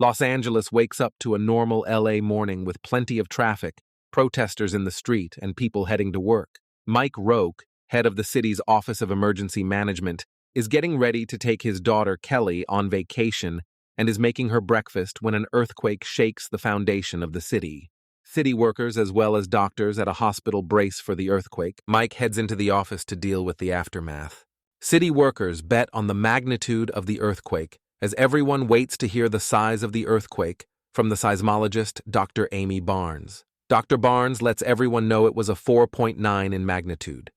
Los Angeles wakes up to a normal LA morning with plenty of traffic, protesters in the street, and people heading to work. Mike Roark, head of the city's Office of Emergency Management, is getting ready to take his daughter Kelly on vacation and is making her breakfast when an earthquake shakes the foundation of the city. City workers as well as doctors at a hospital brace for the earthquake. Mike heads into the office to deal with the aftermath. City workers bet on the magnitude of the earthquake as everyone waits to hear the size of the earthquake from the seismologist Dr. Amy Barnes. Dr. Barnes lets everyone know it was a 4.9 in magnitude.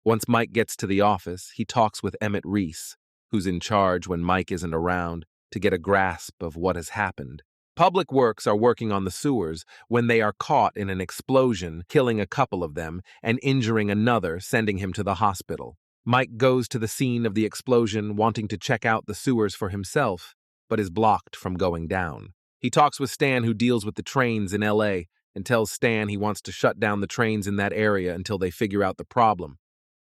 Once Mike gets to the office, he talks with Emmett Reese, who's in charge when Mike isn't around, to get a grasp of what has happened. Public Works are working on the sewers when they are caught in an explosion, killing a couple of them and injuring another, sending him to the hospital. Mike goes to the scene of the explosion, wanting to check out the sewers for himself, but is blocked from going down. He talks with Stan, who deals with the trains in LA, and tells Stan he wants to shut down the trains in that area until they figure out the problem.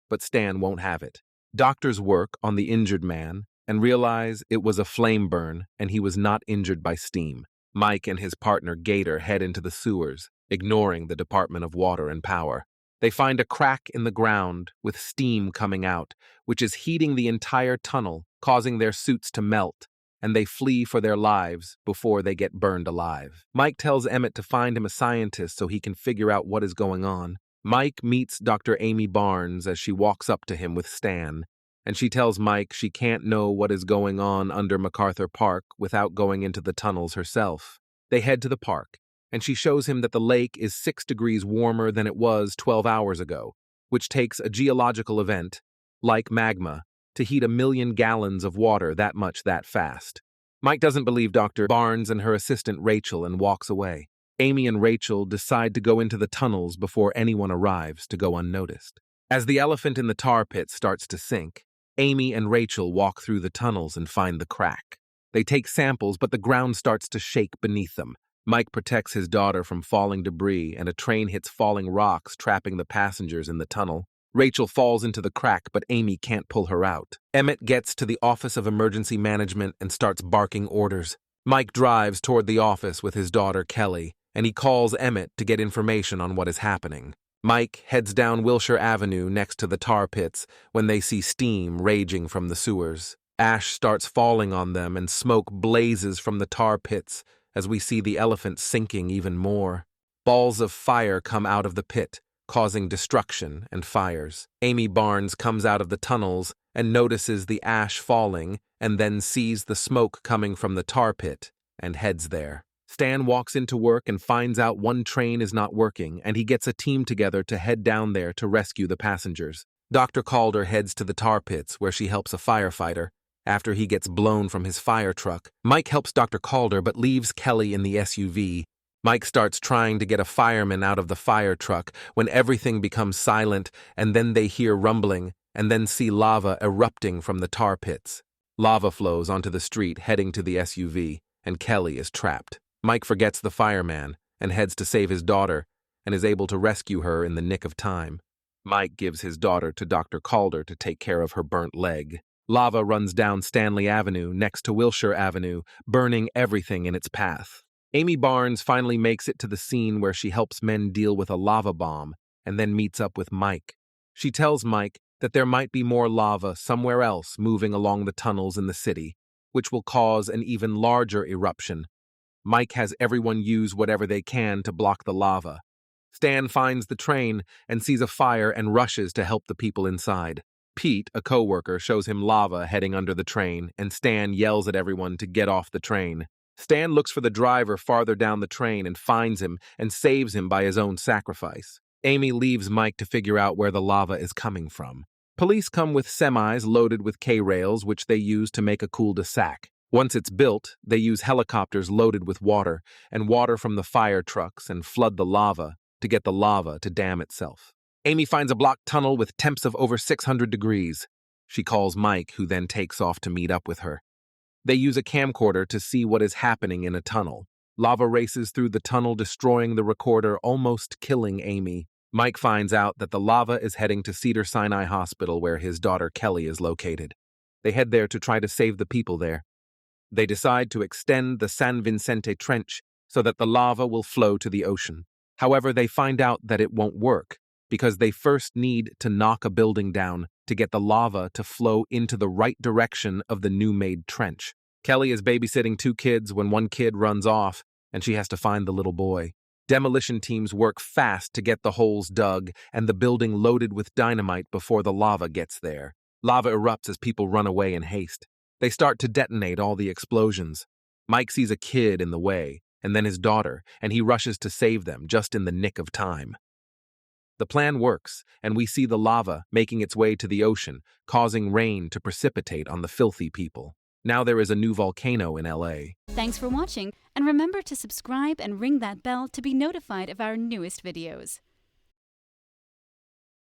But Stan won't have it. Doctors work on the injured man and realize it was a flame burn and he was not injured by steam. Mike and his partner Gator head into the sewers, ignoring the Department of Water and Power. They find a crack in the ground with steam coming out, which is heating the entire tunnel, causing their suits to melt, and they flee for their lives before they get burned alive. Mike tells Emmett to find him a scientist so he can figure out what is going on. Mike meets Dr. Amy Barnes as she walks up to him with Stan, and she tells Mike she can't know what is going on under MacArthur Park without going into the tunnels herself. They head to the park, and she shows him that the lake is 6 degrees warmer than it was 12 hours ago, which takes a geological event, like magma, to heat 1 million gallons of water that much that fast. Mike doesn't believe Dr. Barnes and her assistant Rachel and walks away. Amy and Rachel decide to go into the tunnels before anyone arrives to go unnoticed. As the elephant in the tar pit starts to sink, Amy and Rachel walk through the tunnels and find the crack. They take samples, but the ground starts to shake beneath them. Mike protects his daughter from falling debris, and a train hits falling rocks, trapping the passengers in the tunnel. Rachel falls into the crack, but Amy can't pull her out. Emmett gets to the Office of Emergency Management and starts barking orders. Mike drives toward the office with his daughter Kelly, and he calls Emmett to get information on what is happening. Mike heads down Wilshire Avenue next to the tar pits when they see steam raging from the sewers. Ash starts falling on them and smoke blazes from the tar pits as we see the elephant sinking even more. Balls of fire come out of the pit, causing destruction and fires. Amy Barnes comes out of the tunnels and notices the ash falling and then sees the smoke coming from the tar pit and heads there. Stan walks into work and finds out one train is not working, and he gets a team together to head down there to rescue the passengers. Dr. Calder heads to the tar pits where she helps a firefighter. After he gets blown from his fire truck, Mike helps Dr. Calder but leaves Kelly in the SUV. Mike starts trying to get a fireman out of the fire truck when everything becomes silent, and then they hear rumbling and then see lava erupting from the tar pits. Lava flows onto the street heading to the SUV, and Kelly is trapped. Mike forgets the fireman and heads to save his daughter and is able to rescue her in the nick of time. Mike gives his daughter to Dr. Calder to take care of her burnt leg. Lava runs down Stanley Avenue next to Wilshire Avenue, burning everything in its path. Amy Barnes finally makes it to the scene where she helps men deal with a lava bomb and then meets up with Mike. She tells Mike that there might be more lava somewhere else moving along the tunnels in the city, which will cause an even larger eruption. Mike has everyone use whatever they can to block the lava. Stan finds the train and sees a fire and rushes to help the people inside. Pete, a co-worker, shows him lava heading under the train, and Stan yells at everyone to get off the train. Stan looks for the driver farther down the train and finds him and saves him by his own sacrifice. Amy leaves Mike to figure out where the lava is coming from. Police come with semis loaded with K-rails, which they use to make a cul-de-sac. Once it's built, they use helicopters loaded with water and water from the fire trucks and flood the lava to get the lava to dam itself. Amy finds a blocked tunnel with temps of over 600 degrees. She calls Mike, who then takes off to meet up with her. They use a camcorder to see what is happening in a tunnel. Lava races through the tunnel, destroying the recorder, almost killing Amy. Mike finds out that the lava is heading to Cedars-Sinai Hospital, where his daughter Kelly is located. They head there to try to save the people there. They decide to extend the San Vicente Trench so that the lava will flow to the ocean. However, they find out that it won't work because they first need to knock a building down to get the lava to flow into the right direction of the new-made trench. Kelly is babysitting 2 kids when one kid runs off, and she has to find the little boy. Demolition teams work fast to get the holes dug and the building loaded with dynamite before the lava gets there. Lava erupts as people run away in haste. They start to detonate all the explosions. Mike sees a kid in the way, and then his daughter, and he rushes to save them just in the nick of time. The plan works, and we see the lava making its way to the ocean, causing rain to precipitate on the filthy people. Now there is a new volcano in LA. Thanks for watching, and remember to subscribe and ring that bell to be notified of our newest videos.